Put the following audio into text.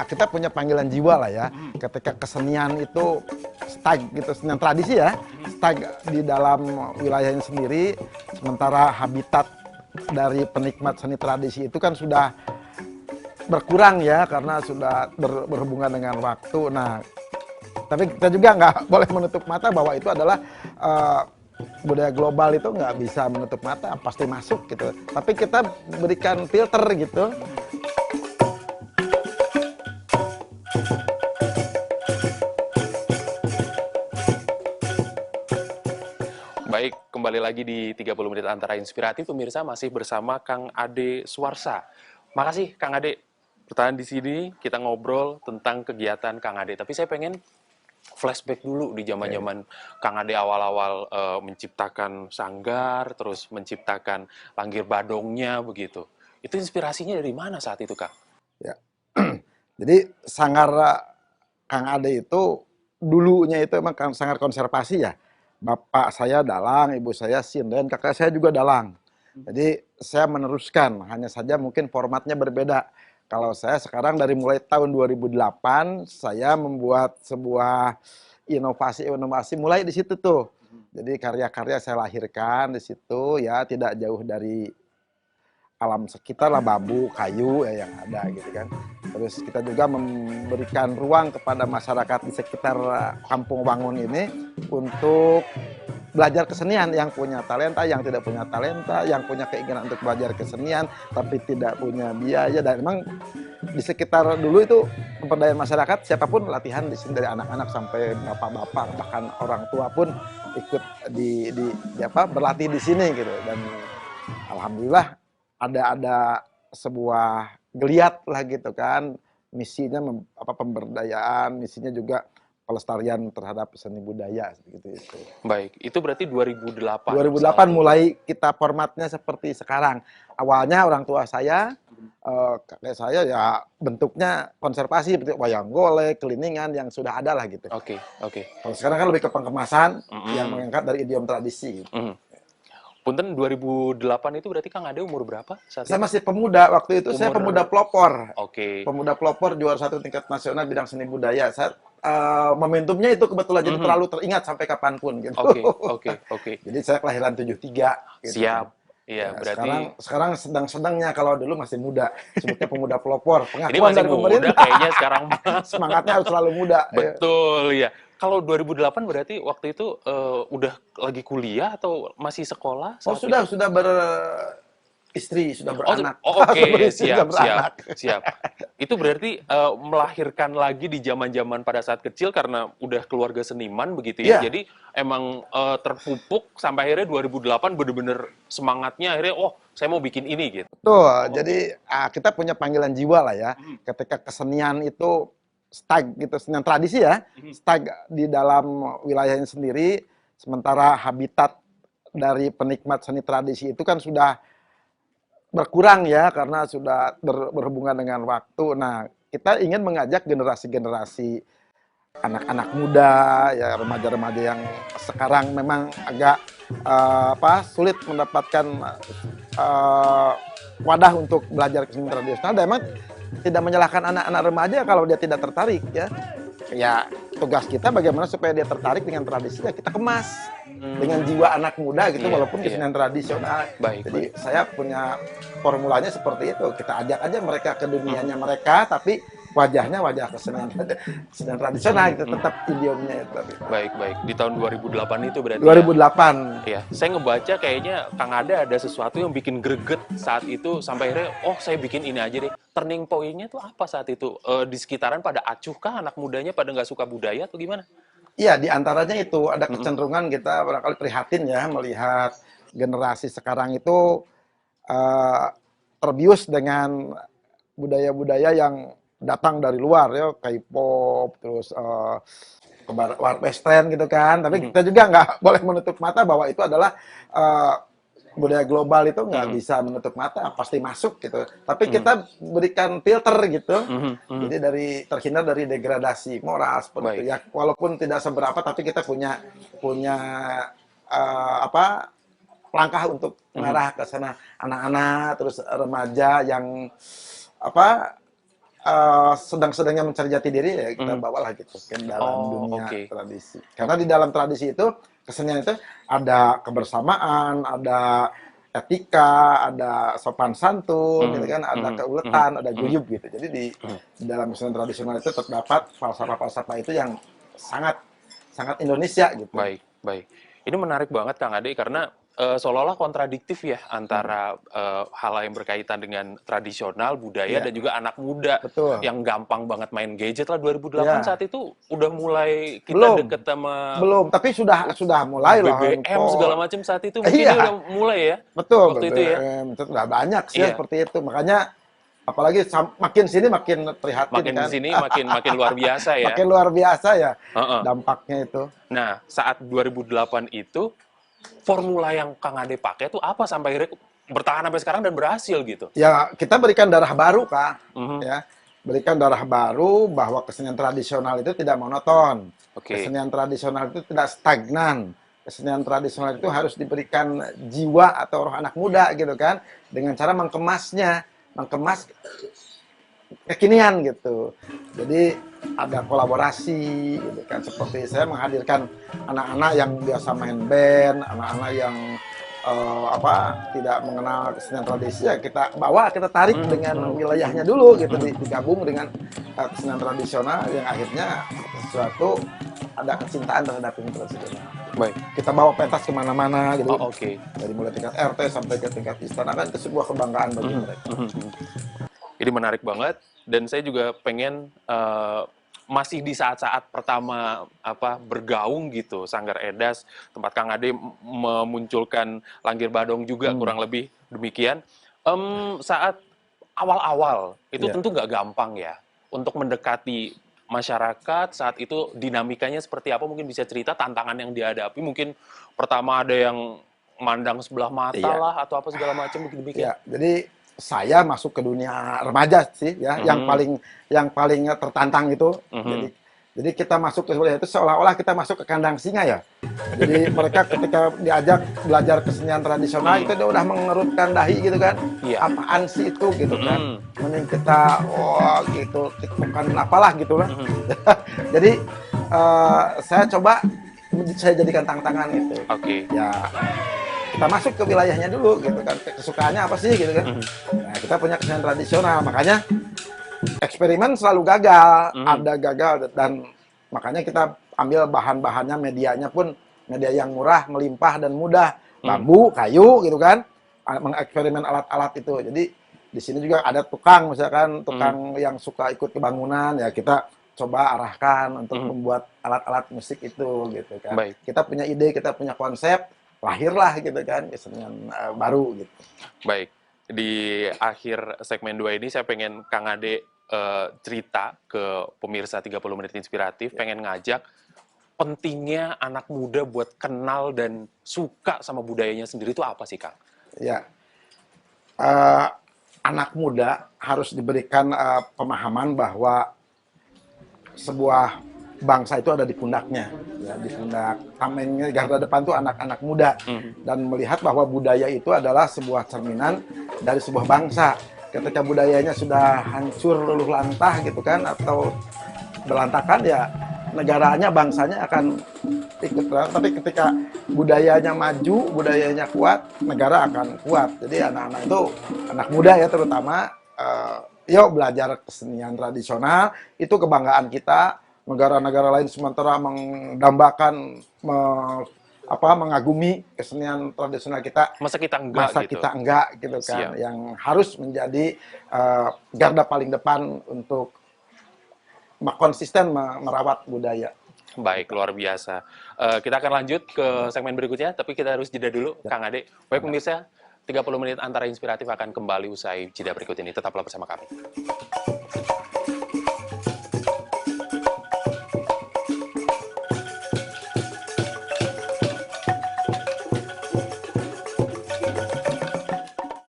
kita punya panggilan jiwa lah ya. Ketika kesenian itu stag gitu, senian tradisi ya, stag di dalam wilayahnya sendiri, sementara habitat dari penikmat seni tradisi itu kan sudah berkurang ya, karena sudah berhubungan dengan waktu. Nah, tapi kita juga nggak boleh menutup mata bahwa itu adalah budaya global, itu nggak bisa menutup mata, pasti masuk gitu. Tapi kita berikan filter gitu. Baik, kembali lagi di 30 menit antara inspiratif, pemirsa masih bersama Kang Ade Suarsa. Makasih Kang Ade, bertahan di sini, kita ngobrol tentang kegiatan Kang Ade. Tapi saya pengen flashback dulu di zaman-zaman Kang Ade awal-awal menciptakan sanggar, terus menciptakan Langgir Badongnya begitu. Itu inspirasinya dari mana saat itu, Kang? Ya. Jadi sanggar Kang Ade itu dulunya itu emang sanggar konservasi ya. Bapak saya dalang, ibu saya sinden, kakak saya juga dalang. Jadi saya meneruskan, hanya saja mungkin formatnya berbeda. Kalau saya sekarang dari mulai tahun 2008 saya membuat sebuah inovasi mulai di situ tuh. Jadi karya-karya saya lahirkan di situ ya, tidak jauh dari alam sekitar lah, bambu, kayu ya yang ada gitu kan. Terus kita juga memberikan ruang kepada masyarakat di sekitar Kampung Wangun ini untuk belajar kesenian, yang punya talenta, yang tidak punya talenta, yang punya keinginan untuk belajar kesenian tapi tidak punya biaya. Dan memang di sekitar dulu itu pemberdayaan masyarakat, siapapun latihan di sini, dari anak-anak sampai bapak-bapak, bahkan orang tua pun ikut berlatih di sini gitu. Dan alhamdulillah ada sebuah geliat lah gitu kan, misinya pemberdayaan, misinya juga pelestarian terhadap seni budaya gitu itu. Baik, itu berarti 2008. 2008 mulai kita formatnya seperti sekarang. Awalnya orang tua saya, kakek saya ya bentuknya konservasi, seperti wayang golek, keliningan yang sudah ada lah gitu. Oke. Kalau sekarang kan lebih ke pengemasan yang mengangkat dari idiom tradisi gitu. Punten 2008 itu berarti Kang Ade umur berapa saat Saya itu? masih pemuda waktu itu, saya pemuda pelopor. Oke. Pemuda pelopor juara 1 tingkat nasional bidang seni budaya. Saya momentumnya itu kebetulan jadi terlalu teringat sampai kapanpun gitu. Oke. Jadi saya kelahiran 73 gitu. Siap. Ya, Iya, berarti sekarang sedang-sedangnya, kalau dulu masih muda. Sebutnya pemuda pelopor. ini Pengakuan masih dari muda pemerintah. kayaknya sekarang. Semangatnya harus selalu muda. Betul, ya. Kalau 2008 berarti waktu itu udah lagi kuliah atau masih sekolah Oh, saat sudah itu? beristri, sudah beranak. Oke, Beristri, sudah beranak. siap. Itu berarti melahirkan lagi di zaman-zaman pada saat kecil karena udah keluarga seniman begitu ya. Iya. Jadi emang terpupuk sampai akhirnya 2008 bener-bener semangatnya akhirnya, oh saya mau bikin ini gitu. Betul, jadi kita punya panggilan jiwa lah ya. Ketika kesenian itu stag gitu, senian tradisi ya, stag di dalam wilayahnya sendiri, sementara habitat dari penikmat seni tradisi itu kan sudah berkurang ya, karena sudah berhubungan dengan waktu. Nah, kita ingin mengajak generasi-generasi anak-anak muda, ya remaja-remaja yang sekarang memang agak sulit mendapatkan wadah untuk belajar kesenian tradisional. Dan memang tidak menyalahkan anak-anak remaja kalau dia tidak tertarik ya. Ya tugas kita bagaimana supaya dia tertarik dengan tradisinya, kita kemas dengan jiwa anak muda gitu, walaupun kesenian tradisional. Jadi saya punya formulanya seperti itu, kita ajak aja mereka ke dunianya mereka, tapi wajahnya wajah kesenian tradisional gitu, tetap idiomnya itu. Baik. Di tahun 2008 itu berarti 2008. Ya, saya ngebaca kayaknya Kang Ade ada sesuatu yang bikin greget saat itu sampai akhirnya, oh saya bikin ini aja deh. Turning point-nya tuh apa saat itu? Di sekitaran pada acuh kah anak mudanya pada nggak suka budaya atau gimana? Iya, diantaranya itu ada kecenderungan kita barangkali prihatin ya melihat generasi sekarang itu terbius dengan budaya-budaya yang datang dari luar ya, K-pop, terus western gitu kan. Tapi kita juga nggak boleh menutup mata bahwa itu adalah budaya global, itu nggak bisa menutup mata, pasti masuk gitu. Tapi kita berikan filter gitu. Jadi terhindar dari degradasi moral seperti itu. Ya walaupun tidak seberapa, tapi kita punya langkah untuk mengarah ke sana, anak-anak terus remaja yang sedang-sedangnya mencari jati diri ya kita Mhm. bawalah gitu ke dalam Oh, dunia oke. tradisi. Karena di dalam tradisi itu kesenian itu ada kebersamaan, ada etika, ada sopan santun, gitu Mhm, kan, ada mhm, mhm, keuletan, ada mhm, guyub gitu. Jadi mhm. di dalam kesenian tradisional itu terdapat falsafah-falsafah itu yang sangat sangat Indonesia gitu. Baik, baik. Ini menarik banget Kang Ade karena seolah-olah kontradiktif ya Hmm, antara hal yang berkaitan dengan tradisional, budaya iya, dan juga anak muda betul. yang gampang banget main gadget lah 2008 Iya, saat itu udah mulai kita belum, deket sama belum, tapi sudah mulai loh BBM segala handphone. macam saat itu mungkin dia udah Iya, mulai ya betul, waktu itu ya. BBM itu udah banyak sih Iya, seperti itu. Makanya apalagi makin sini makin prihatin makin di kan. sini makin makin luar biasa ya. Makin luar biasa ya Heeh. dampaknya itu. Nah, saat 2008 itu formula yang Kang Ade pakai tuh apa sampai akhirnya bertahan sampai sekarang dan berhasil gitu? Ya, kita berikan darah baru, Kak. Mhm. Ya, berikan darah baru bahwa kesenian tradisional itu tidak monoton. Oke. Kesenian tradisional itu tidak stagnan. Kesenian tradisional itu harus diberikan jiwa atau roh anak muda gitu kan, dengan cara mengemasnya, mengemas kekinian gitu. Jadi ada kolaborasi gitu kan, seperti saya menghadirkan anak-anak yang biasa main band, anak-anak yang apa tidak mengenal kesenian tradisi ya kita bawa, kita tarik Mhm, dengan mhm, wilayahnya dulu gitu, mhm. digabung dengan kesenian tradisional yang akhirnya sesuatu ada kecintaan terhadap ini tradisional. Baik. Kita bawa pentas kemana-mana gitu, Oh, oke. dari mulai tingkat RT sampai ke tingkat istana kan itu sebuah kebanggaan bagi Mhm, mereka. mhm, mhm. Ini menarik banget dan saya juga pengen masih di saat-saat pertama apa bergaung gitu Sanggar Edas tempat Kang Ade memunculkan Langgir Badong juga Hmm, kurang lebih demikian. Saat awal-awal itu ya. tentu nggak gampang ya untuk mendekati masyarakat saat itu dinamikanya seperti apa mungkin bisa cerita tantangan yang dihadapi mungkin pertama ada yang mandang sebelah mata Iya. lah atau apa segala macam begitu demikian. Ya, jadi saya masuk ke dunia remaja sih ya, Mhm, yang paling tertantang itu. mhm. Jadi kita masuk ke wilayah itu seolah-olah kita masuk ke kandang singa ya. Jadi mereka ketika diajak belajar kesenian tradisional Mhm, itu dia udah mengerutkan dahi gitu kan. iya, Apaan sih itu gitu kan. mhm, Mending kita oh gitu, bukan apalah gitulah. mhm, Jadi saya coba saya jadikan tantangan itu. oke, Ya kita masuk ke wilayahnya dulu gitu kan, kesukaannya apa sih gitu kan. mhm, Nah, kita punya kesenian tradisional, makanya eksperimen selalu gagal, mhm, ada gagal dan makanya kita ambil bahan-bahannya, medianya pun media yang murah, melimpah dan mudah, mhm, bambu, kayu gitu kan, mengeksperimen alat-alat itu. Jadi di sini juga ada tukang, misalkan mhm, tukang yang suka ikut ke bangunan, ya kita coba arahkan untuk mhm, membuat alat-alat musik itu gitu kan. baik, Kita punya ide, kita punya konsep, lahirlah gitu kan kesenian baru gitu. baik. Di akhir segmen 2 ini saya pengen Kang Ade cerita ke pemirsa 30 menit inspiratif, pengen ngajak pentingnya anak muda buat kenal dan suka sama budayanya sendiri itu apa sih, Kang? Ya, eh, anak muda harus diberikan pemahaman bahwa sebuah bangsa itu ada di pundaknya, ya, di pundak tamengnya garda depan tuh anak-anak muda, Mhm, dan melihat bahwa budaya itu adalah sebuah cerminan dari sebuah bangsa. Ketika budayanya sudah hancur luluh lantah gitu kan atau berantakan ya negaranya bangsanya akan ikut berantakan. Tapi ketika budayanya maju, budayanya kuat, negara akan kuat. Jadi anak-anak itu anak muda ya terutama yuk belajar kesenian tradisional, itu kebanggaan kita. Negara-negara lain sementara mendambakan mengagumi kesenian tradisional kita, masa kita enggak masa gitu? kita enggak gitu kan, Siap. yang harus menjadi garda paling depan untuk konsisten merawat budaya. Baik, luar biasa. Kita akan lanjut ke segmen berikutnya, tapi kita harus jeda dulu, Ya, Kang Ade. Baik mantap. pemirsa, 30 menit antara inspiratif akan kembali usai jeda berikut ini. Tetaplah bersama kami.